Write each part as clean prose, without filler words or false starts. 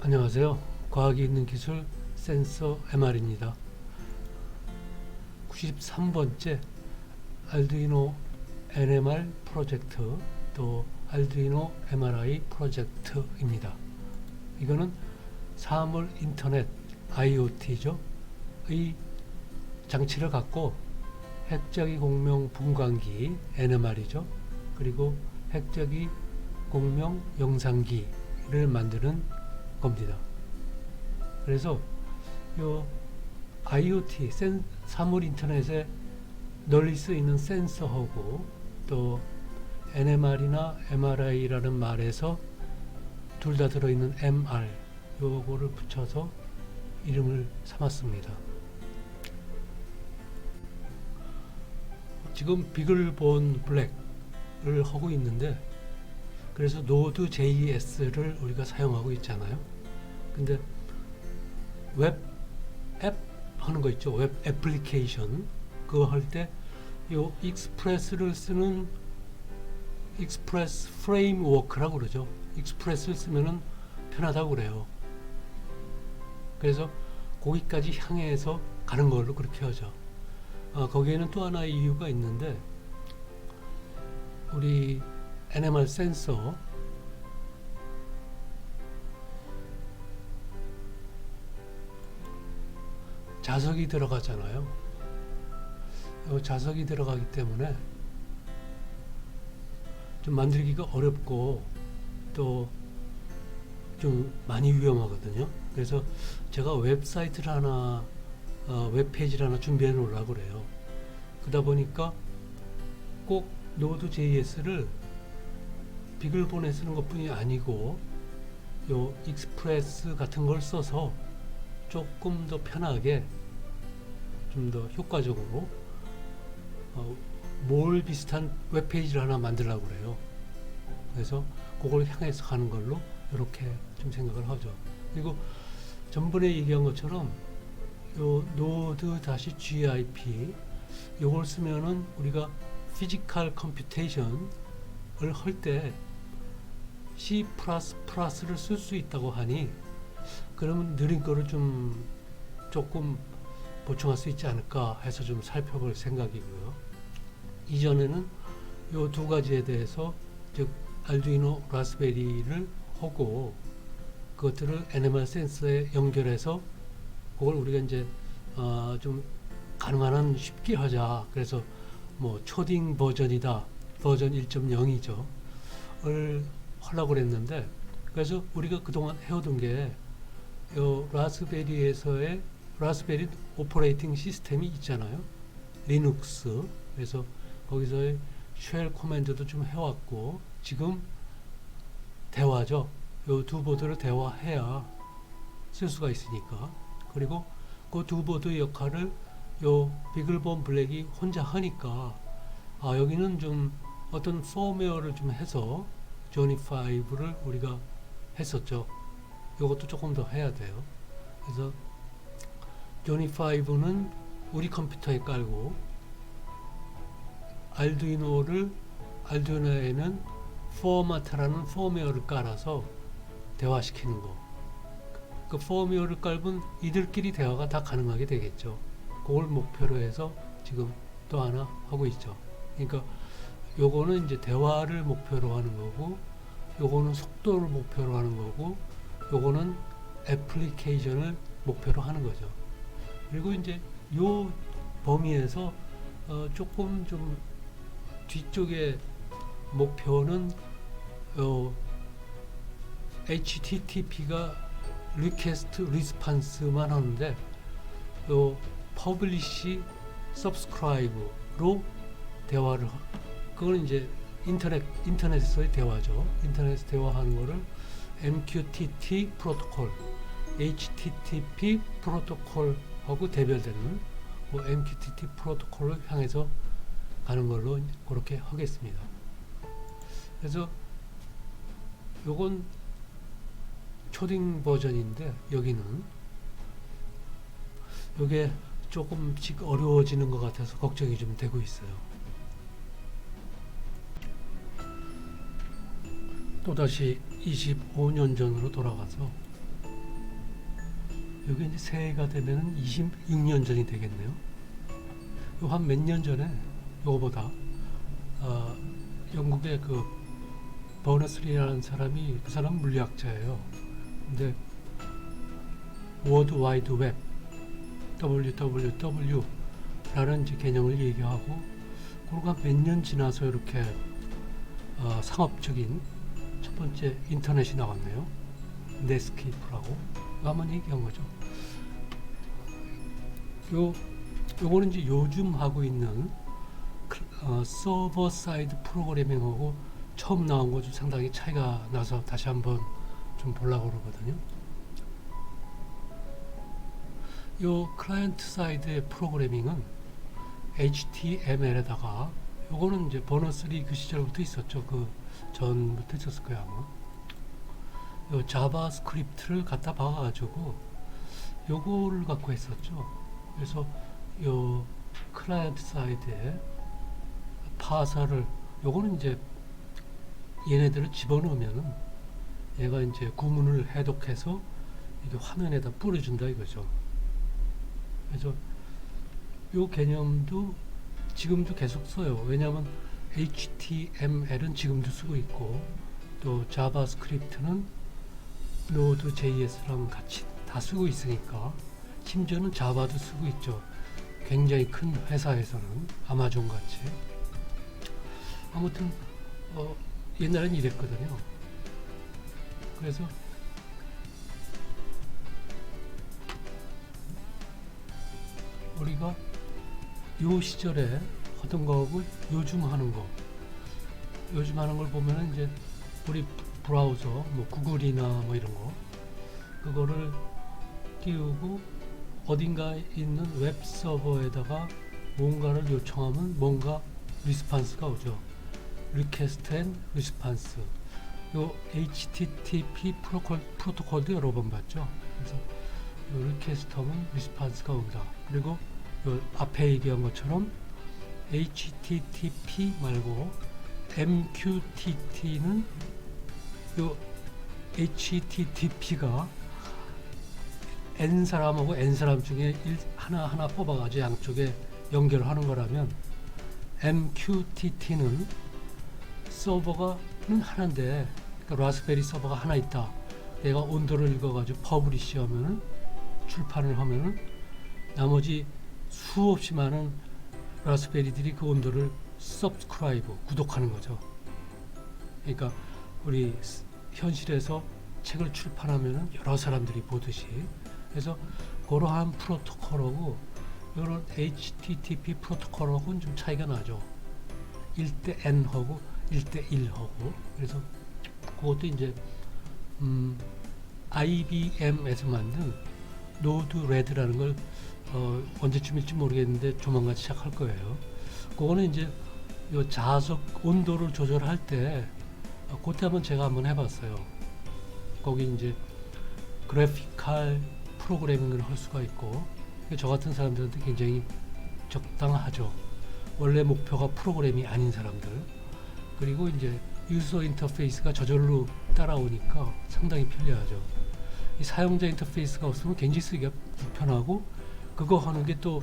안녕하세요. 과학이 있는 기술 센서 MR입니다. 93번째 알두이노 NMR 프로젝트 또 알두이노 MRI 프로젝트입니다. 이거는 사물 인터넷 IoT죠. 이 장치를 갖고 핵저기 공명 분광기 NMR이죠. 그리고 핵저기 공명 영상기를 만드는 겁니다. 그래서 요 IoT 사물 인터넷에 널리 쓰이는 센서하고 또 NMR이나 MRI라는 말에서 둘 다 들어있는 MR 요거를 붙여서 이름을 삼았습니다. 지금 비글본 블랙을 하고 있는데 그래서 Node.js를 우리가 사용하고 있잖아요. 근데 웹 앱 하는 거 있죠. 웹 애플리케이션 그거 할 때 요 익스프레스를 쓰는 익스프레스 프레임워크라고 그러죠. 익스프레스를 쓰면은 편하다고 그래요. 그래서 거기까지 향해서 가는 걸로 그렇게 하죠. 거기에는 또 하나의 이유가 있는데 우리 NMR 센서 자석이 들어가잖아요. 이 자석이 들어가기 때문에 좀 만들기가 어렵고 또 좀 많이 위험하거든요. 그래서 제가 웹사이트를 하나 웹페이지를 하나 준비해 놓으려고 그래요. 그러다 보니까 꼭 Node.js를 비글본에 쓰는 것뿐이 아니고 요 익스프레스 같은 걸 써서 조금 더 편하게 좀 더 효과적으로 뭘 비슷한 웹페이지를 하나 만들려고 그래요. 그래서 그걸 향해서 가는 걸로 이렇게 좀 생각을 하죠. 그리고 전번에 얘기한 것처럼 요 Node-GIP 요걸 쓰면은 우리가 피지컬 컴퓨테이션을 할 때 C++를 쓸 수 있다고 하니 그러면 느린 거를 좀 조금 보충할 수 있지 않을까 해서 좀 살펴볼 생각이고요. 이전에는 요 두 가지에 대해서 즉 알두이노 라스베리를 하고 그것들을 NMR 센서에 연결해서 그걸 우리가 이제 좀 가능한 한 쉽게 하자. 그래서 뭐 초딩 버전이다. 버전 1.0이죠. 을 하려고 그랬는데 그래서 우리가 그동안 해오던 게 요 라스베리에서의 라스베리 오퍼레이팅 시스템이 있잖아요. 리눅스. 그래서 거기서의 쉘 코맨드도 좀 해왔고 지금 대화죠. 요 두 보드를 대화해야 쓸 수가 있으니까. 그리고 그 두 보드의 역할을 요 비글본 블랙이 혼자 하니까 여기는 좀 어떤 펌웨어를 좀 해서 조니5를 우리가 했었죠. 요것도 조금 더 해야 돼요. 그래서 조니5는 우리 컴퓨터에 깔고 알두이노에는 포마트라는 펌웨어를 깔아서 대화시키는 거. 그 펌웨어를 깔면 이들끼리 대화가 다 가능하게 되겠죠. 그걸 목표로 해서 지금 또 하나 하고 있죠. 그러니까 요거는 이제 대화를 목표로 하는 거고 요거는 속도를 목표로 하는 거고 요거는 애플리케이션을 목표로 하는 거죠. 그리고 이제 요 범위에서 조금 좀 뒤쪽에 목표는 HTTP가 리퀘스트 리스판스만 하는데 요 퍼블리시 서브스크라이브로 대화를 그거는 이제 인터넷에서의 대화죠. 인터넷에서 대화하는 거를 MQTT 프로토콜, HTTP 프로토콜하고 대별되는 MQTT 프로토콜을 향해서 가는 걸로 그렇게 하겠습니다. 그래서 요건 초딩 버전인데 여기는 요게 조금씩 어려워지는 것 같아서 걱정이 좀 되고 있어요. 또다시 25년 전으로 돌아가서 여기 이제 새해가 되면은 26년 전이 되겠네요. 요 한 몇 년 전에 요거보다 영국의 그 버너스리라는 사람이, 그 사람 물리학자예요. 근데 월드 와이드 웹 WWW라는 이제 개념을 얘기하고, 그러고 몇 년 지나서 이렇게 상업적인 첫 번째 인터넷이 나왔네요. 넷스케이프라고 한번 얘기한 거죠. 요거는 이제 요즘 하고 있는 서버 사이드 프로그래밍하고 처음 나온 거 좀 상당히 차이가 나서 다시 한번 좀 보려고 그러거든요. 요 클라이언트 사이드의 프로그래밍은 HTML에다가, 요거는 이제 버너3 그 시절부터 있었죠. 그 전부터 있었을 거야 아마. 요 자바스크립트를 갖다 박아가지고 요거를 갖고 했었죠. 그래서 요 클라이언트 사이드에 파사를, 요거는 이제 얘네들을 집어넣으면은 얘가 이제 구문을 해독해서 이게 화면에다 뿌려준다 이거죠. 그래서 요 개념도 지금도 계속 써요. 왜냐하면 HTML은 지금도 쓰고 있고, 또 자바스크립트는 Node.js랑 같이 다 쓰고 있으니까, 심지어는 자바도 쓰고 있죠. 굉장히 큰 회사에서는 아마존 같이. 아무튼 옛날엔 이랬거든요. 그래서 우리가 요 시절에 하던 거하고 요즘 하는 걸 보면은 이제 우리 브라우저 뭐 구글이나 뭐 이런 거, 그거를 띄우고 어딘가에 있는 웹 서버에다가 뭔가를 요청하면 뭔가 리스판스가 오죠. 리퀘스트 앤 리스판스. 요 HTTP 프로토콜도 여러 번 봤죠. 그래서 요 리퀘스트 하면 리스판스가 온다. 그리고 요 앞에 얘기한 것처럼 HTTP 말고 MQTT는 요 HTTP가 N 사람하고 N 사람 중에 하나 뽑아가지고 양쪽에 연결하는 거라면, MQTT는 서버가는 하나인데, 그러니까 라스베리 서버가 하나 있다. 얘가 온도를 읽어가지고 퍼블리시 하면은, 출판을 하면은 나머지 수없이 많은 라스베리들이 그 온도를 subscribe, 구독하는 거죠. 그러니까 우리 현실에서 책을 출판하면은 여러 사람들이 보듯이, 그래서 그러한 프로토콜하고 이런 HTTP 프로토콜하고는 좀 차이가 나죠. 1대 N하고 1대 1하고. 그래서 그것도 이제 IBM에서 만든 노드-레드라는 걸 언제쯤일지 모르겠는데 조만간 시작할 거예요. 그거는 이제 요 자석 온도를 조절할 때 그때 한번 제가 한번 해봤어요. 거기 이제 그래픽할 프로그래밍을 할 수가 있고, 저 같은 사람들한테 굉장히 적당하죠. 원래 목표가 프로그램이 아닌 사람들. 그리고 이제 유저 인터페이스가 저절로 따라오니까 상당히 편리하죠. 이 사용자 인터페이스가 없으면 굉장히 쓰기가 불편하고, 그거 하는 게 또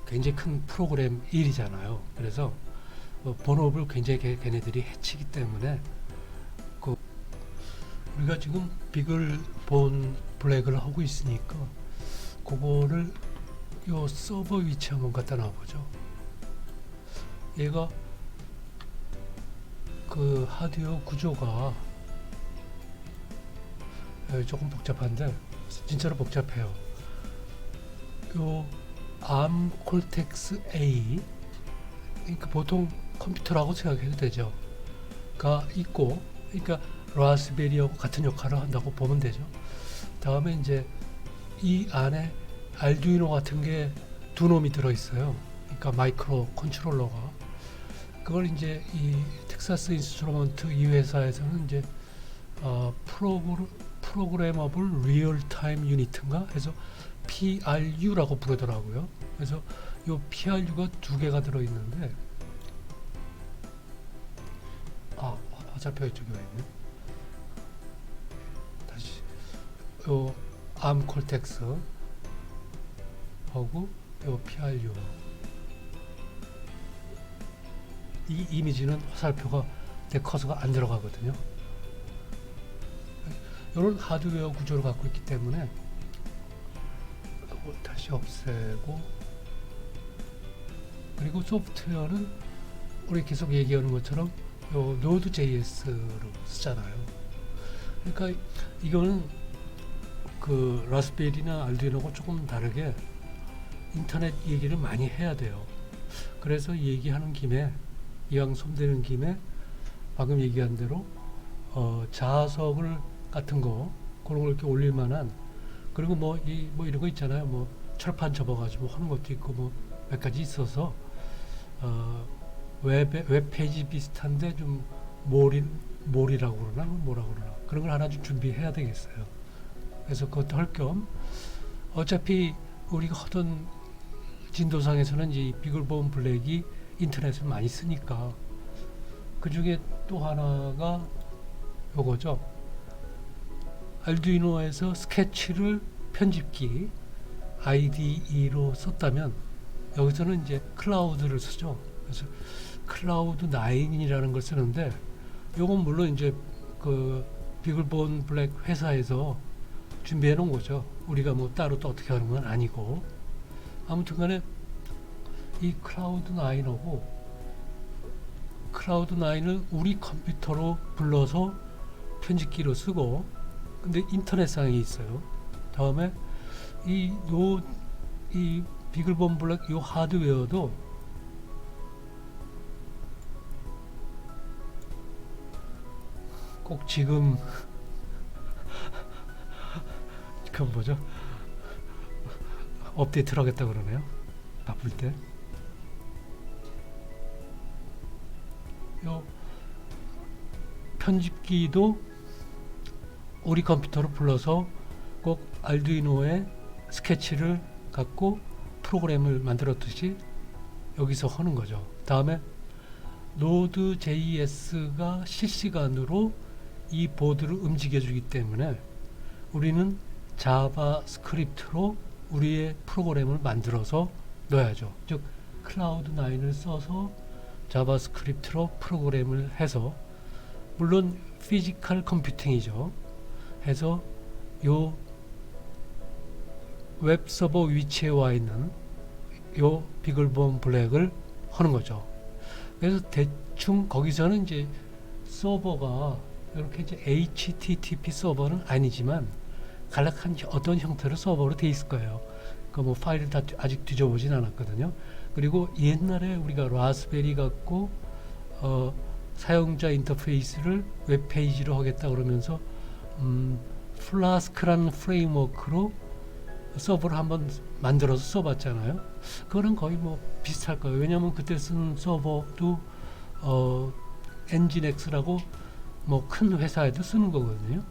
굉장히 큰 프로그램 일이잖아요. 그래서 본업을 굉장히 걔네들이 해치기 때문에, 우리가 지금 빅을 본 블랙을 하고 있으니까 그거를 요 서버 위치 한번 갖다 놔보죠. 얘가 그 하드웨어 구조가 조금 복잡한데, 진짜로 복잡해요. 요 ARM Cortex A, 그러니까 보통 컴퓨터라고 생각해도 되죠. 가 있고, 그러니까 라스베리하고 같은 역할을 한다고 보면 되죠. 다음에 이제 이 안에 알두이노 같은 게 두 놈이 들어있어요. 그러니까 마이크로 컨트롤러가. 그걸 이제 이 텍사스 인스트루먼트 이 회사에서는 이제 프로그래머블 리얼 타임 유닛인가 해서 PRU라고 부르더라고요. 그래서 이 PRU가 두 개가 들어있는데, 화살표 이쪽에 와 있네. 다시 요 ARM Cortex 하고 요 PRU 이 이미지는 화살표가 내 커서가 안 들어가거든요. 이런 하드웨어 구조를 갖고 있기 때문에 다시 없애고, 그리고 소프트웨어는 우리 계속 얘기하는 것처럼 요 Node.js로 쓰잖아요. 그러니까 이거는 그 라스베리나 알두이노하고 조금 다르게 인터넷 얘기를 많이 해야 돼요. 그래서 얘기하는 김에, 이왕 손대는 김에 방금 얘기한 대로 자석을 같은 거 그런 걸 이렇게 올릴 만한, 그리고 뭐 이런 거 있잖아요. 뭐 철판 접어가지고 하는 것도 있고 뭐 몇 가지 있어서 웹 페이지 비슷한데 좀 몰이라고 그러나 뭐라고 그러나 그런 걸 하나 좀 준비해야 되겠어요. 그래서 그것도 할 겸 어차피 우리가 하던 진도상에서는 이 비글본 블랙이 인터넷을 많이 쓰니까 그 중에 또 하나가 요거죠. 알두이노에서 스케치를 편집기 IDE로 썼다면 여기서는 이제 클라우드를 쓰죠. 그래서 클라우드 9이라는 걸 쓰는데, 요건 물론 이제 그 비글본 블랙 회사에서 준비해 놓은 거죠. 우리가 뭐 따로 또 어떻게 하는 건 아니고. 아무튼 간에 이 클라우드 9하고 클라우드 9을 우리 컴퓨터로 불러서 편집기로 쓰고, 근데 인터넷상에 있어요. 다음에 이 비글본 블랙 요 하드웨어도 꼭 지금 그건 뭐죠? 업데이트를 하겠다 그러네요. 바쁠 때. 요 편집기도 우리 컴퓨터로 불러서 꼭 알두이노에 스케치를 갖고 프로그램을 만들었듯이 여기서 하는 거죠. 다음에 Node.js가 실시간으로 이 보드를 움직여주기 때문에 우리는 자바스크립트로 우리의 프로그램을 만들어서 넣어야죠. 즉 클라우드 9을 써서 자바스크립트로 프로그램을 해서, 물론 피지컬 컴퓨팅이죠. 해서 요 웹 서버 위치에 와 있는 요 비글본 블랙을 하는 거죠. 그래서 대충 거기서는 이제 서버가 이렇게 이제 HTTP 서버는 아니지만 간략한 어떤 형태로 서버로 돼 있을 거예요. 그 뭐 파일을 다 아직 뒤져보진 않았거든요. 그리고 옛날에 우리가 라스베리 갖고 사용자 인터페이스를 웹페이지로 하겠다 그러면서 플라스크라는 프레임워크로 서버를 한번 만들어서 써봤잖아요. 그거는 거의 뭐 비슷할 거예요. 왜냐하면 그때 쓴 서버도 엔진엑스라고 뭐 큰 회사에도 쓰는 거거든요.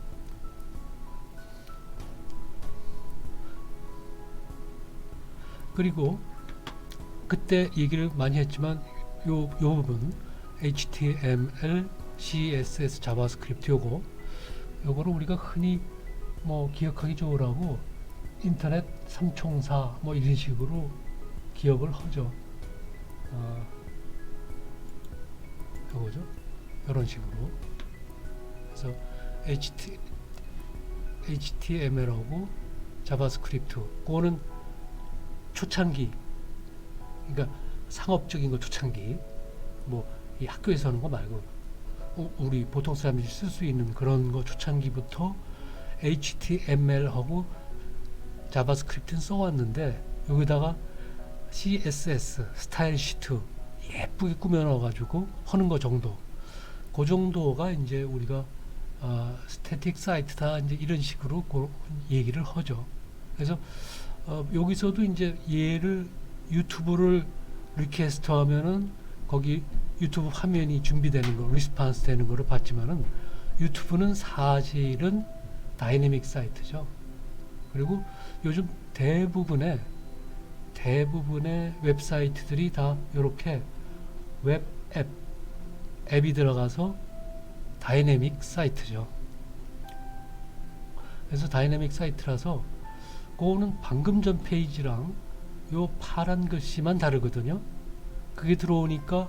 그리고 그때 얘기를 많이 했지만 요 부분 HTML, CSS, 자바스크립트 요거를 우리가 흔히 뭐 기억하기 좋으라고 인터넷 3총사 뭐 이런 식으로 기억을 하죠. 요거죠. 이런 식으로. 그래서 HTML하고 자바스크립트 그거는 초창기, 그러니까 상업적인 거 초창기, 뭐 이 학교에서 하는 거 말고 우리 보통 사람들이 쓸 수 있는 그런 거 초창기부터 HTML하고 자바스크립트는 써왔는데, 여기다가 CSS 스타일 시트 예쁘게 꾸며넣어가지고 하는 거 정도, 그 정도가 이제 우리가 스태틱 사이트다 이제 이런 식으로 얘기를 하죠. 그래서 여기서도 이제 얘를 유튜브를 리퀘스트 하면은 거기 유튜브 화면이 준비되는 거, 리스폰스 되는 거를 봤지만은 유튜브는 사실은 다이내믹 사이트죠. 그리고 요즘 대부분의 웹사이트들이 다 이렇게 앱이 들어가서 다이내믹 사이트죠. 그래서 다이내믹 사이트라서 그거는 방금 전 페이지랑 요 파란 글씨만 다르거든요. 그게 들어오니까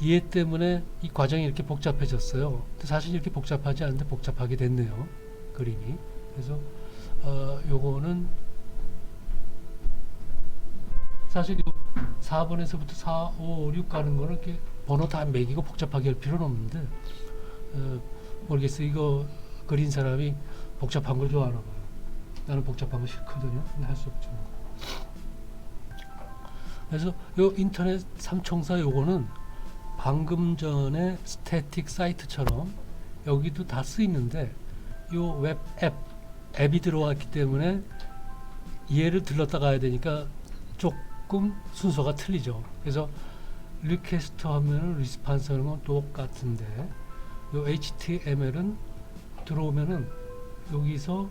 얘 때문에 이 과정이 이렇게 복잡해졌어요. 근데 사실 이렇게 복잡하지 않은데 복잡하게 됐네요. 그림이. 그래서 요거는 사실 4번에서부터 4, 5, 6 가는 거는 이렇게 번호 다 매기고 복잡하게 할 필요는 없는데 모르겠어요. 이거 그린 사람이 복잡한 걸 좋아하나 봐요. 나는 복잡한 거 싫거든요. 근데 할 수 없죠. 그래서 요 인터넷 삼총사 요거는 방금 전에 스태틱 사이트처럼 여기도 다 쓰이는데 요 웹 앱이 들어왔기 때문에 얘를 들렀다 가야 되니까 조금 순서가 틀리죠. 그래서 리퀘스트 하면은 리스판스 하는 건 똑같은데 요 HTML은 들어오면은 여기서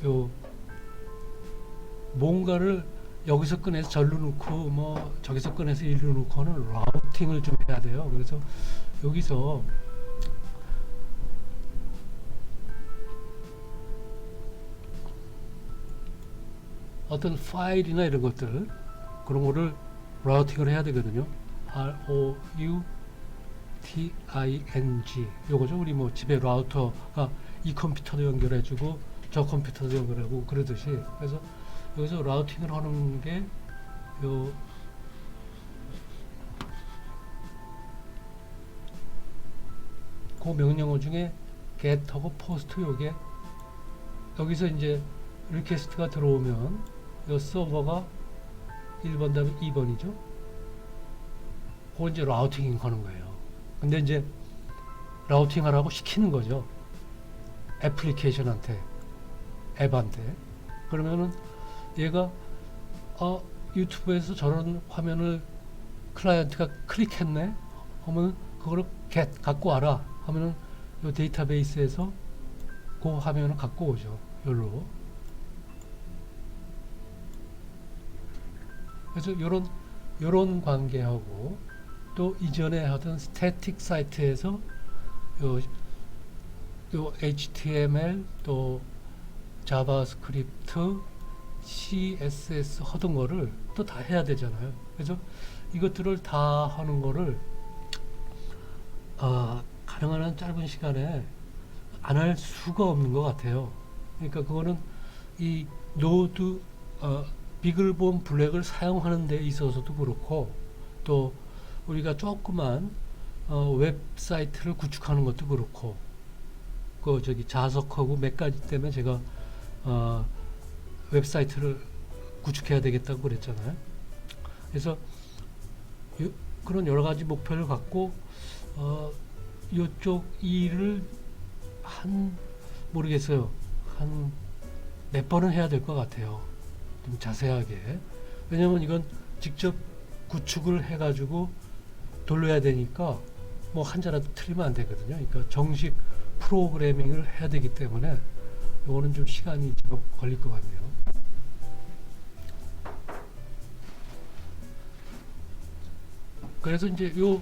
요 뭔가를 여기서 꺼내서 절로 놓고 뭐 저기서 꺼내서 일로 놓고 하는 라우팅을 좀 해야 돼요. 그래서 여기서 어떤 파일이나 이런 것들 그런 거를 라우팅을 해야 되거든요. ROUTING 요거죠. 우리 뭐 집에 라우터가 이 컴퓨터도 연결해주고 저 컴퓨터도 연결하고 그러듯이 그래서 여기서 라우팅을 하는 게 요 그 명령어 중에 get하고 post 요게 여기서 이제 리퀘스트가 들어오면 요 서버가 1번 다음에 2번이죠. 그거 이제 라우팅 하는 거예요. 근데 이제 라우팅 하라고 시키는 거죠. 애플리케이션한테 앱한테. 그러면은 얘가 유튜브에서 저런 화면을 클라이언트가 클릭했네 하면 그거를 get 갖고 와라 하면은 요 데이터베이스에서 그 화면을 갖고 오죠. 여기로. 그래서 요런 관계하고 또 이전에 하던 스태틱 사이트에서 요 HTML 또 자바스크립트 CSS 하던 거를 또 다 해야 되잖아요. 그래서 이것들을 다 하는 거를 가능한 한 짧은 시간에 안 할 수가 없는 것 같아요. 그러니까 그거는 이 노드 비글본 블랙을 사용하는 데 있어서도 그렇고 또 우리가 조그만 웹사이트를 구축하는 것도 그렇고 그 저기 자석하고 몇 가지 때문에 제가 웹사이트를 구축해야 되겠다고 그랬잖아요. 그래서 그런 여러 가지 목표를 갖고 이쪽 일을 모르겠어요. 한 몇 번은 해야 될 것 같아요. 좀 자세하게. 왜냐면 이건 직접 구축을 해가지고 돌려야 되니까 뭐 한자라도 틀리면 안 되거든요. 그러니까 정식 프로그래밍을 해야 되기 때문에 이거는 좀 시간이 제법 걸릴 것 같네요. 그래서 이제 요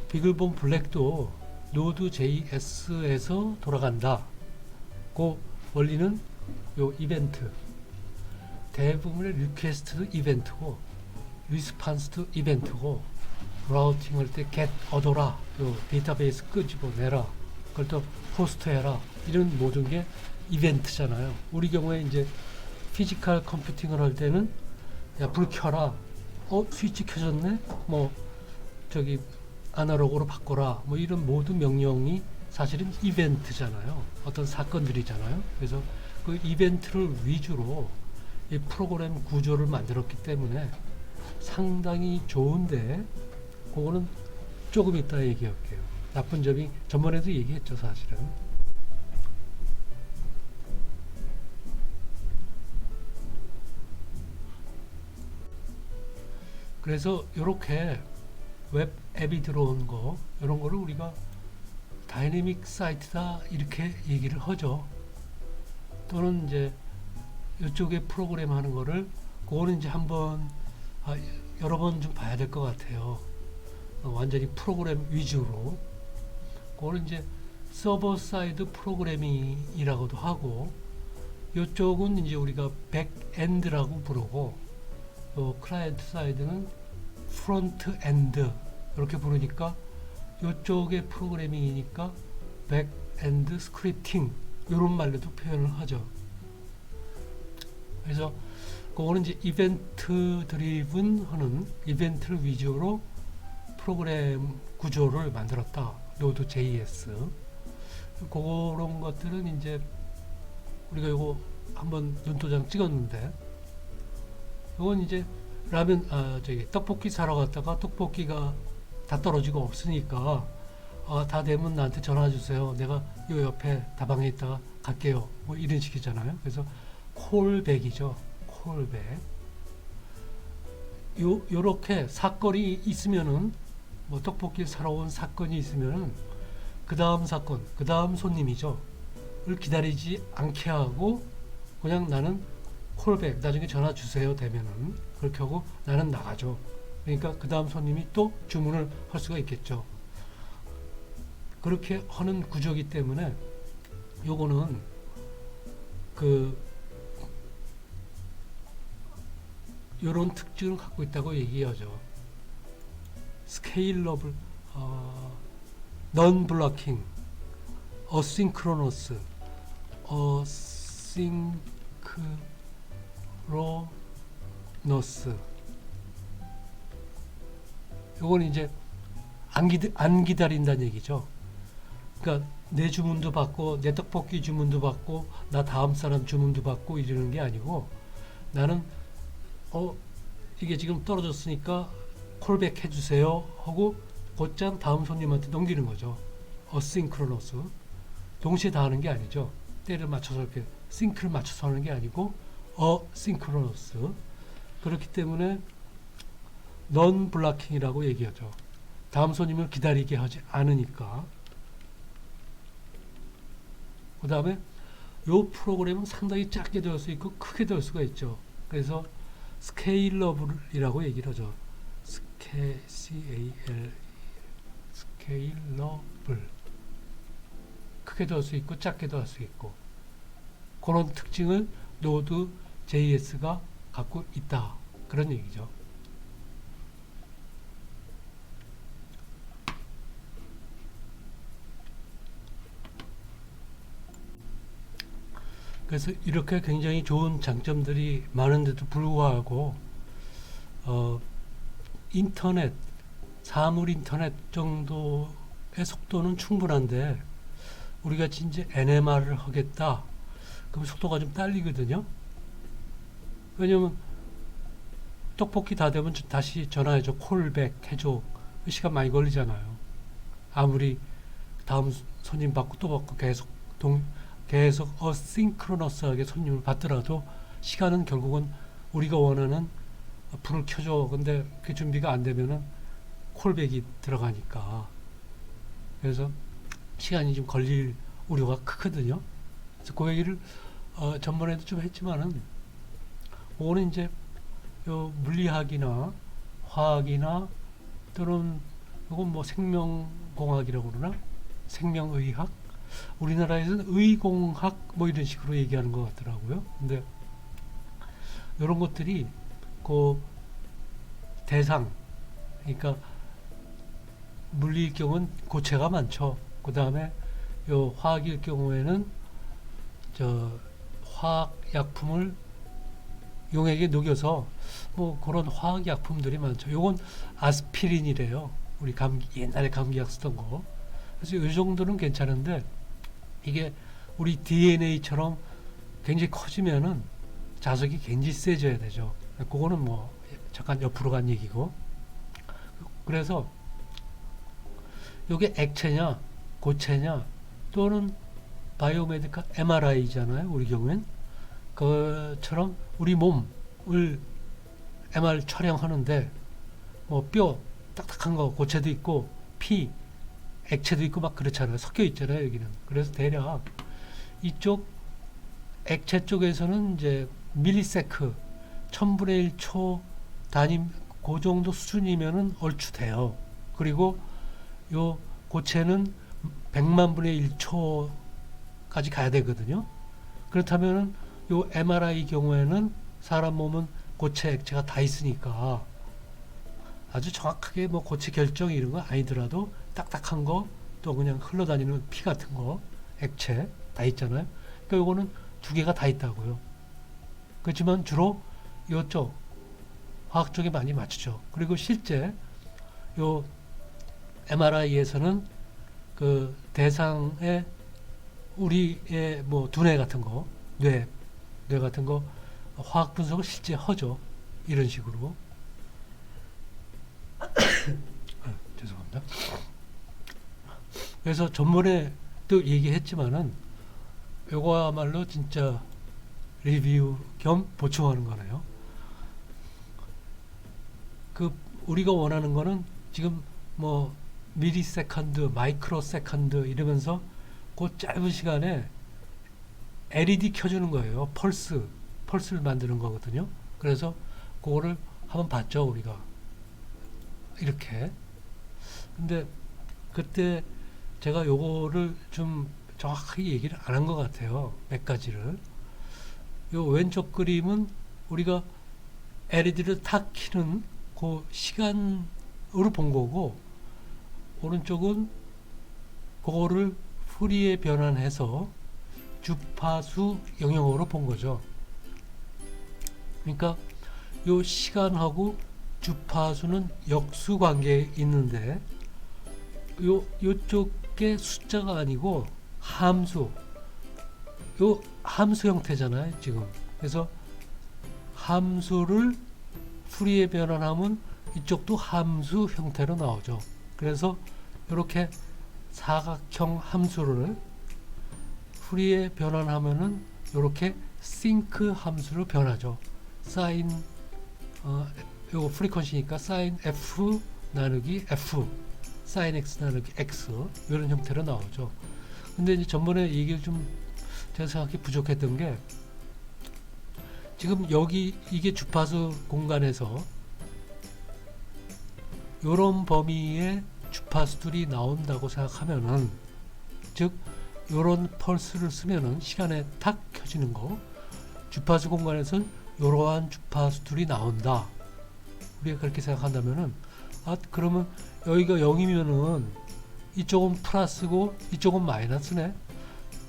비글본 블랙도 노드 JS에서 돌아간다. 그 원리는 요 이벤트 대부분의 리퀘스트도 이벤트고 리스판스도 이벤트고 라우팅 할 때 get 얻어라 요 데이터베이스 끄집어내라 그걸 또 포스트 해라 이런 모든 게 이벤트잖아요. 우리 경우에 이제 피지컬 컴퓨팅을 할 때는 야 불 켜라 스위치 켜졌네 뭐 저기 아날로그로 바꿔라 뭐 이런 모든 명령이 사실은 이벤트잖아요. 어떤 사건들이잖아요. 그래서 그 이벤트를 위주로 이 프로그램 구조를 만들었기 때문에 상당히 좋은데 그거는 조금 이따 얘기할게요. 나쁜 점이 전번에도 얘기했죠. 사실은. 그래서 이렇게 웹 앱이 들어온 거 이런 거를 우리가 다이내믹 사이트다 이렇게 얘기를 하죠. 또는 이제 이쪽에 프로그램 하는 거를 그거는 이제 한번 여러 번 좀 봐야 될 것 같아요. 완전히 프로그램 위주로 그거는 이제 서버 사이드 프로그래밍이라고도 하고 이쪽은 이제 우리가 백엔드라고 부르고 클라이언트 사이드는 프론트엔드 이렇게 부르니까 이쪽의 프로그래밍이니까 백엔드 스크립팅 이런 말로도 표현을 하죠. 그래서 그거는 이제 이벤트 드리븐 하는 이벤트를 위주로 프로그램 구조를 만들었다. Node.js 그런 것들은 이제 우리가 이거 한번 눈도장 찍었는데 이건 이제 떡볶이 사러 갔다가 떡볶이가 다 떨어지고 없으니까 다 되면 나한테 전화 주세요. 내가 요 옆에 다방에 있다가 갈게요. 뭐 이런 식이잖아요. 그래서 콜백이죠. 콜백. 요렇게 사건이 있으면은 뭐 떡볶이 사러 온 사건이 있으면은 그 다음 사건, 그 다음 손님이죠. 을 기다리지 않게 하고 그냥 나는 콜백 나중에 전화 주세요 되면은 그렇게 하고 나는 나가죠. 그러니까 그 다음 손님이 또 주문을 할 수가 있겠죠. 그렇게 하는 구조이기 때문에 요거는 요런 특징을 갖고 있다고 얘기하죠. 스케일러블, 넌 블로킹, 어싱크로너스, 어싱크로너스. 요건 이제 안 기다린다는 얘기죠. 그러니까 내 주문도 받고 내 떡볶이 주문도 받고 나 다음 사람 주문도 받고 이러는 게 아니고 나는 이게 지금 떨어졌으니까 콜백 해주세요 하고 곧장 다음 손님한테 넘기는 거죠. 어싱크로너스. 동시에 다 하는 게 아니죠. 때를 맞춰서 이렇게 싱크를 맞춰서 하는 게 아니고 어싱크로너스. 그렇기 때문에 넌 블로킹이라고 얘기하죠. 다음 손님을 기다리게 하지 않으니까. 그 다음에 요 프로그램은 상당히 작게 될 수 있고 크게 될 수가 있죠. 그래서 스케일러블이라고 얘기를 하죠. 스케일러블. 크게 될 수 있고 작게도 할 수 있고 그런 특징을 Node.js가 갖고 있다. 그런 얘기죠. 그래서 이렇게 굉장히 좋은 장점들이 많은데도 불구하고 인터넷, 사물 인터넷 정도의 속도는 충분한데 우리가 진짜 NMR을 하겠다. 그럼 속도가 좀 딸리거든요. 왜냐면 떡볶이 다 되면 다시 전화해줘. 콜백 해줘. 시간 많이 걸리잖아요. 아무리 다음 손님 받고 또 받고 계속 어싱크로너스하게 손님을 받더라도 시간은 결국은 우리가 원하는 불을 켜줘. 근데 그 준비가 안 되면은 콜백이 들어가니까. 그래서 시간이 좀 걸릴 우려가 크거든요. 그래서 그 얘기를 전번에도 좀 했지만은 오늘 이제 요 물리학이나 화학이나 또는 이건 뭐 생명공학이라고 그러나 생명의학 우리나라에서는 의공학 뭐 이런 식으로 얘기하는 것 같더라고요. 근데 이런 것들이 그 대상 그러니까 물리일 경우는 고체가 많죠. 그 다음에 요 화학일 경우에는 화학 약품을 용액에 녹여서 뭐 그런 화학 약품들이 많죠. 요건 아스피린이래요. 우리 옛날에 감기약 쓰던 거. 그래서 이 정도는 괜찮은데 이게 우리 DNA처럼 굉장히 커지면은 자석이 굉장히 세져야 되죠. 그거는 뭐 잠깐 옆으로 간 얘기고. 그래서 이게 액체냐 고체냐 또는 바이오메디컬 MRI잖아요. 우리 경우엔 그처럼 우리 몸을 MR 촬영하는데 뭐 뼈 딱딱한 거 고체도 있고 피 액체도 있고 막 그렇잖아요. 섞여 있잖아요. 여기는. 그래서 대략 이쪽 액체 쪽에서는 이제 밀리세크 1000분의 1초 단위 그 정도 수준이면은 얼추 돼요. 그리고 요 고체는 100만 분의 1초까지 가야 되거든요. 그렇다면은 요 MRI 경우에는 사람 몸은 고체 액체가 다 있으니까 아주 정확하게 뭐 고체 결정 이런 거 아니더라도 딱딱한 거 또 그냥 흘러다니는 피 같은 거 액체 다 있잖아요. 그러니까 요거는 두 개가 다 있다고요. 그렇지만 주로 요쪽 화학 쪽에 많이 맞추죠. 그리고 실제 요 MRI에서는 그 대상의 우리의 뭐 두뇌 같은 거, 뇌 같은 거 화학 분석을 실제 하죠. 이런 식으로. 죄송합니다. 그래서 전번에 또 얘기했지만은 요거야말로 진짜 리뷰 겸 보충하는 거네요. 그 우리가 원하는 거는 지금 뭐 미리세컨드, 마이크로세컨드 이러면서 그 짧은 시간에 LED 켜주는 거예요. 펄스를 만드는 거거든요. 그래서 그거를 한번 봤죠, 우리가. 이렇게. 근데 그때 제가 요거를 좀 정확하게 얘기를 안 한 것 같아요. 몇 가지를. 요 왼쪽 그림은 우리가 LED를 탁 켜는 그 시간으로 본 거고, 오른쪽은 그거를 푸리에 변환해서 주파수 영역으로 본 거죠. 그러니까 요 시간하고 주파수는 역수 관계에 있는데 요쪽에 숫자가 아니고 함수, 요 함수 형태잖아요 지금. 그래서 함수를 푸리에 변환하면 이쪽도 함수 형태로 나오죠. 그래서 이렇게 사각형 함수를 푸리에 변환하면은 이렇게 싱크 함수로 변하죠. 사인 요거 프리퀀시니까 사인 F 나누기 F, 사인 X 나누기 X 이런 형태로 나오죠. 근데 이제 전번에 얘기를 좀 제가 생각해 부족했던 게, 지금 여기 이게 주파수 공간에서 요런 범위의 주파수들이 나온다고 생각하면은, 즉 요런 펄스를 쓰면은 시간에 탁 켜지는 거, 주파수 공간에서 이러한 주파수들이 나온다. 우리가 그렇게 생각한다면은, 그러면 여기가 0이면은 이쪽은 플러스고 이쪽은 마이너스네.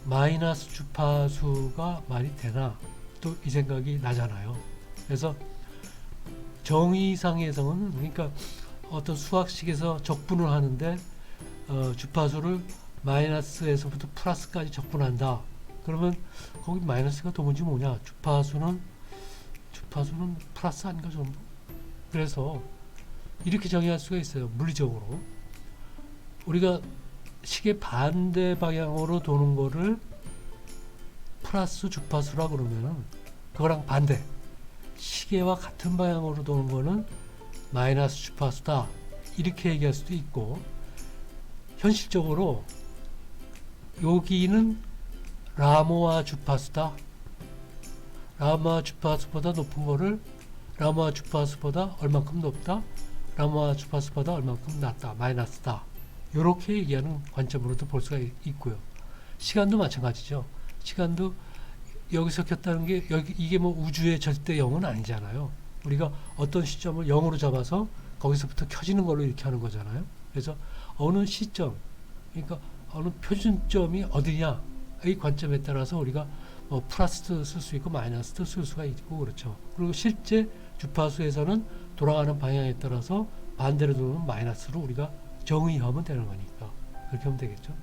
마이너스 주파수가 말이 되나? 또 이 생각이 나잖아요. 그래서 정의상에서는, 그러니까 어떤 수학식에서 적분을 하는데 주파수를 마이너스에서부터 플러스까지 적분한다. 그러면 거기 마이너스가 도무지 뭐냐? 주파수는 플러스 아닌가 전부. 그래서 이렇게 정의할 수가 있어요. 물리적으로 우리가 시계 반대 방향으로 도는 거를 플러스 주파수라 그러면은 그거랑 반대, 시계와 같은 방향으로 도는 거는 마이너스 주파수다, 이렇게 얘기할 수도 있고, 현실적으로 여기는 라모아 주파수다, 라모아 주파수보다 높은 거를 라모아 주파수보다 얼만큼 높다, 라모아 주파수보다 얼만큼 낮다, 마이너스다, 이렇게 얘기하는 관점으로도 볼 수가 있고요. 시간도 마찬가지죠. 시간도 여기서 켰다는 게, 이게 뭐 우주의 절대 0은 아니잖아요. 우리가 어떤 시점을 0으로 잡아서 거기서부터 켜지는 걸로 이렇게 하는 거잖아요. 그래서 어느 시점, 그러니까 어느 표준점이 어디냐, 이 관점에 따라서 우리가 뭐 플러스도 쓸 수 있고 마이너스도 쓸 수가 있고 그렇죠. 그리고 실제 주파수에서는 돌아가는 방향에 따라서 반대로 도는 마이너스로 우리가 정의하면 되는 거니까 그렇게 하면 되겠죠.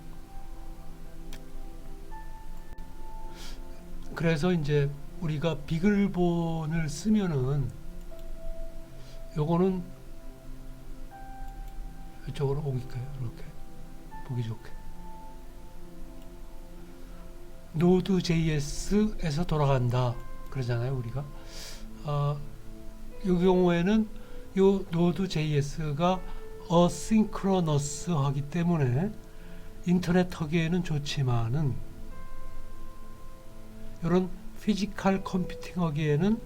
그래서 이제 우리가 비글본을 쓰면은 요거는 이쪽으로 옮길까요? 이렇게 보기 좋게. Node.js에서 돌아간다 그러잖아요, 우리가. 이 경우에는 요 Node.js가 어싱크로너스 하기 때문에 인터넷 하기에는 좋지만은, 이런 피지컬 컴퓨팅 하기에는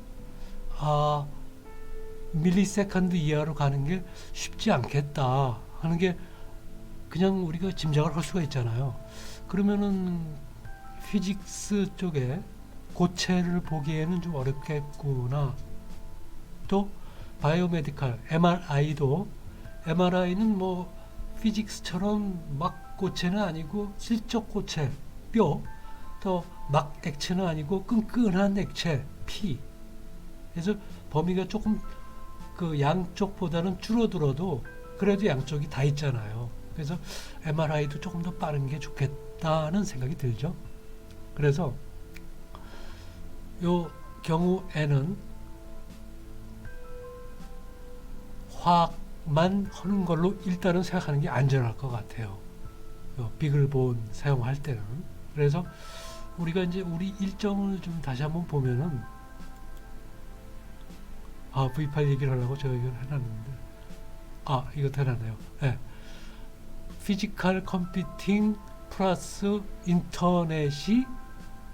밀리세컨드 이하로 가는 게 쉽지 않겠다 하는 게 그냥 우리가 짐작을 할 수가 있잖아요. 그러면은 피직스 쪽에 고체를 보기에는 좀 어렵겠구나. 또 바이오메디칼 MRI는 뭐 피직스처럼 막 고체는 아니고 실적 고체 뼈, 또 막 액체는 아니고 끈끈한 액체 피. 그래서 범위가 조금 그 양쪽보다는 줄어들어도 그래도 양쪽이 다 있잖아요. 그래서 MRI도 조금 더 빠른 게 좋겠다는 생각이 들죠. 그래서 요 경우에는 화학만 하는 걸로 일단은 생각하는 게 안전할 것 같아요. 요 비글본 사용할 때는. 그래서 우리가 이제 우리 일정을 좀 다시 한번 보면은 V8 얘기를 하려고 제가 이걸 해놨는데 이거 해놨네요. 네. 피지컬 컴퓨팅 플러스 인터넷이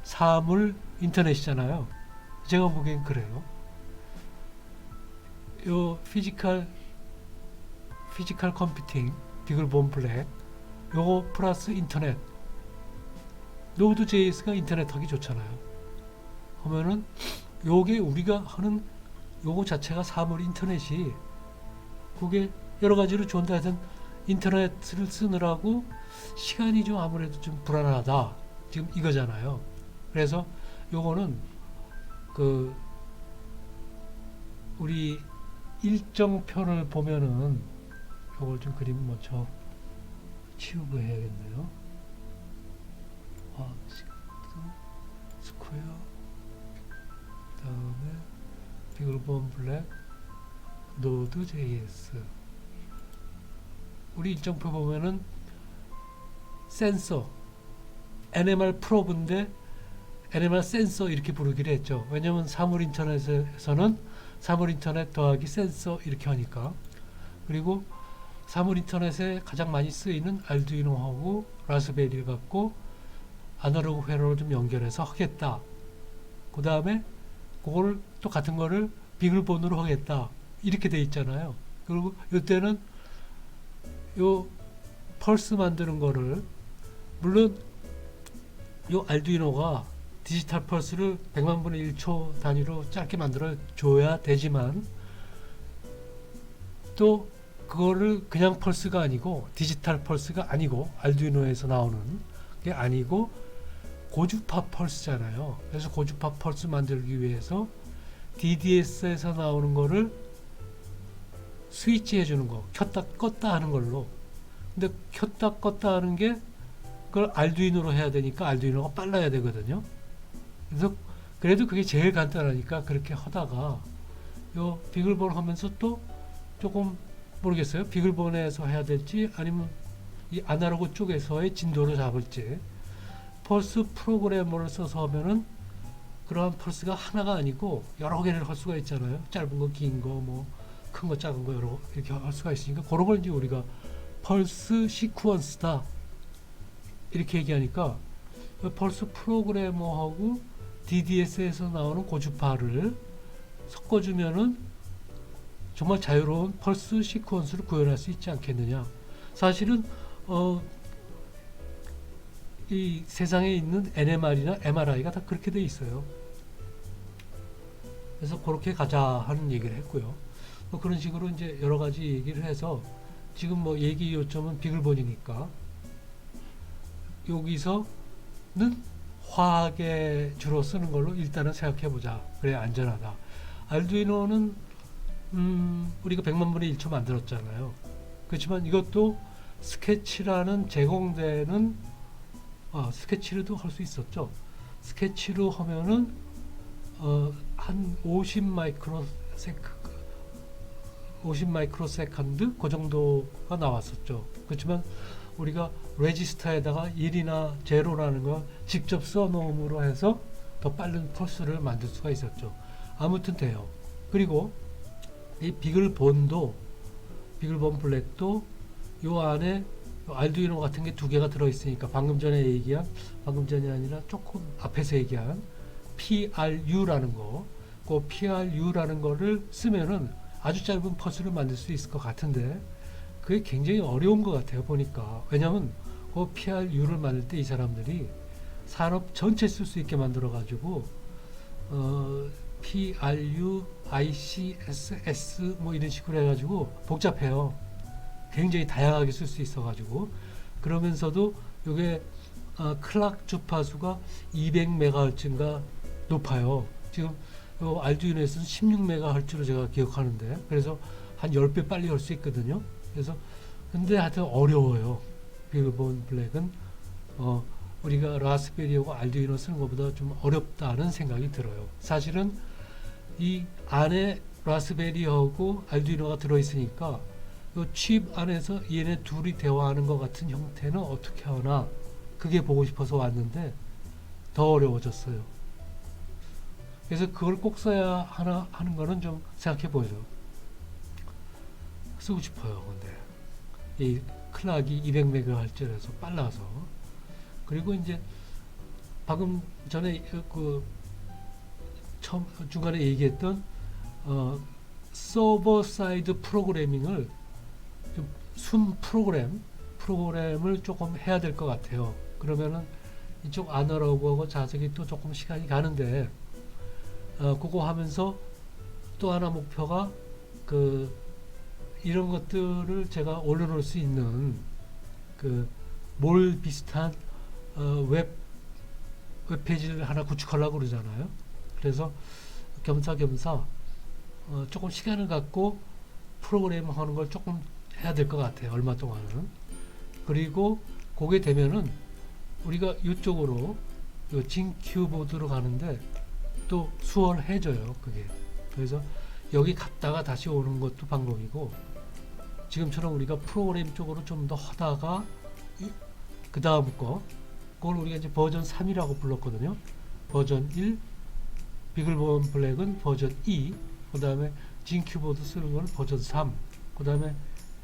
사물 인터넷이잖아요. 제가 보기엔 그래요. 요 피지컬 컴퓨팅 비글본 블랙 요거 플러스 인터넷 노드.js가 인터넷 하기 좋잖아요. 그러면은 요게 우리가 하는 요거 자체가 사물 인터넷이 그게 여러 가지로 좋은데 하여튼 인터넷을 쓰느라고 시간이 좀 아무래도 좀 불안하다. 지금 이거잖아요. 그래서 요거는 그 우리 일정편을 보면은 요걸 좀 그림 먼저 치우고 해야겠네요. 스퀘어 다음에 비글본 블랙 노드.js 우리 일정표 보면은 센서 NMR 프로브인데 NMR 센서 이렇게 부르기로 했죠. 왜냐면 사물 인터넷에서는 사물 인터넷 더하기 센서 이렇게 하니까. 그리고 사물 인터넷에 가장 많이 쓰이는 알두이노하고 라스베리를 갖고 아날로그 회로를 좀 연결해서 하겠다. 그 다음에 그거를 또 같은 거를 비글본으로 하겠다. 이렇게 돼 있잖아요. 그리고 이때는 요 펄스 만드는 거를 물론 요 알두이노가 디지털 펄스를 100만 분의 1초 단위로 짧게 만들어 줘야 되지만 또 그거를 그냥 펄스가 아니고 디지털 펄스가 아니고 알두이노에서 나오는 게 아니고 고주파 펄스잖아요. 그래서 고주파 펄스 만들기 위해서 DDS에서 나오는 거를 스위치 해주는 거 켰다 껐다 하는 걸로. 근데 켰다 껐다 하는 게 그걸 알두이노로 해야 되니까 알두이노가 빨라야 되거든요. 그래서 그래도 그게 제일 간단하니까 그렇게 하다가 요 비글본 하면서 또 조금 모르겠어요. 비글본에서 해야 될지 아니면 이 아날로그 쪽에서의 진도를 잡을지. 펄스 프로그래머를 써서 하면은 그러한 펄스가 하나가 아니고 여러 개를 할 수가 있잖아요. 짧은 거, 긴 거, 뭐 큰 거, 작은 거 여러 이렇게 할 수가 있으니까 그런 걸 이제 우리가 펄스 시퀀스다 이렇게 얘기하니까 펄스 프로그래머하고 DDS에서 나오는 고주파를 섞어주면은 정말 자유로운 펄스 시퀀스를 구현할 수 있지 않겠느냐. 사실은 이 세상에 있는 NMR이나 MRI가 다 그렇게 돼 있어요. 그래서 그렇게 가자 하는 얘기를 했고요. 그런 식으로 이제 여러 가지 얘기를 해서 지금 뭐 얘기 요점은 비글본이니까 여기서는 화학에 주로 쓰는 걸로 일단은 생각해 보자. 그래 안전하다. 알두이노는 우리가 100만 분의 1초 만들었잖아요. 그렇지만 이것도 스케치라는 제공되는 스케치로도 할 수 있었죠. 스케치로 하면은 한 50 마이크로세컨드 그 정도가 나왔었죠. 그렇지만 우리가 레지스터에다가 1이나 제로라는 거 직접 써놓음으로 해서 더 빠른 펄스를 만들 수가 있었죠. 아무튼 돼요. 그리고 이 비글본 블랙도 요 안에 알두이노 같은 게 두 개가 들어있으니까 방금 전이 아니라 조금 앞에서 얘기한 PRU라는 거, 그 PRU라는 거를 쓰면은 아주 짧은 펄스를 만들 수 있을 것 같은데 그게 굉장히 어려운 것 같아요 보니까. 왜냐면 그 PRU를 만들 때 이 사람들이 산업 전체 쓸 수 있게 만들어 가지고 PRUICSS 뭐 이런 식으로 해가지고 복잡해요. 굉장히 다양하게 쓸 수 있어가지고 그러면서도 이게 클락 주파수가 200MHz인가 높아요. 지금 요 알두이노에서는 16MHz로 제가 기억하는데 그래서 한 10배 빨리 할 수 있거든요. 그래서 근데 하여튼 어려워요. 비글본 블랙은 우리가 라스베리하고 알두이노 쓰는 것보다 좀 어렵다는 생각이 들어요. 사실은 이 안에 라스베리하고 알두이노가 들어있으니까 이 칩 안에서 얘네 둘이 대화하는 것 같은 형태는 어떻게 하나 그게 보고 싶어서 왔는데 더 어려워졌어요. 그래서 그걸 꼭 써야 하나 하는 거는 좀 생각해 보죠. 쓰고 싶어요. 근데 이 클락이 200MHz라서 빨라서 그리고 이제 방금 전에 그 처음 중간에 얘기했던 서버 사이드 프로그래밍을 순 프로그램을 조금 해야 될 것 같아요. 그러면은 이쪽 아날로그하고 자석이 또 조금 시간이 가는데 그거 하면서 또 하나 목표가 이런 것들을 제가 올려놓을 수 있는 몰 비슷한 웹페이지를 하나 구축하려고 그러잖아요. 그래서 겸사겸사 조금 시간을 갖고 프로그램 하는 걸 조금 해야 될 것 같아요. 얼마 동안은. 그리고 그게 되면은 우리가 이쪽으로 진큐보드로 가는데 또 수월해져요. 그게. 그래서 여기 갔다가 다시 오는 것도 방법이고 지금처럼 우리가 프로그램 쪽으로 좀 더 하다가 그 다음 그걸 우리가 이제 버전 3이라고 불렀거든요. 버전 1, 비글본 블랙은 버전 2, 그 다음에 진큐보드 쓰는 거는 버전 3, 그 다음에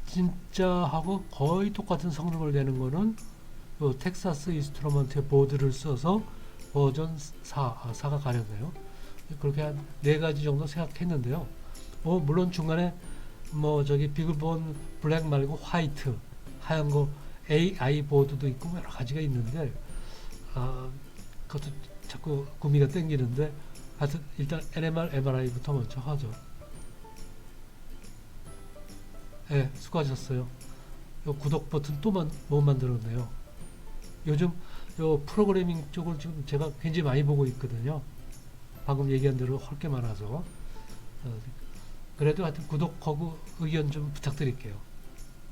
진짜하고 거의 똑같은 성능을 내는 거는 요 텍사스 인스트루먼트의 보드를 써서 버전 4가 가려네요. 그렇게 한 4가지 정도 생각했는데요. 물론 중간에 비글본 블랙 말고 화이트, 하얀 거 AI 보드도 있고 여러 가지가 있는데 그것도 자꾸 구미가 땡기는데 하여튼 일단 NMR, MRI부터 먼저 하죠. 네, 수고하셨어요. 요 구독 버튼 또 못 만들었네요. 요즘 요 프로그래밍 쪽을 지금 제가 굉장히 많이 보고 있거든요. 방금 얘기한 대로 할 게 많아서 그래도 하여튼 구독하고 의견 좀 부탁드릴게요.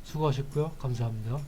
수고하셨고요. 감사합니다.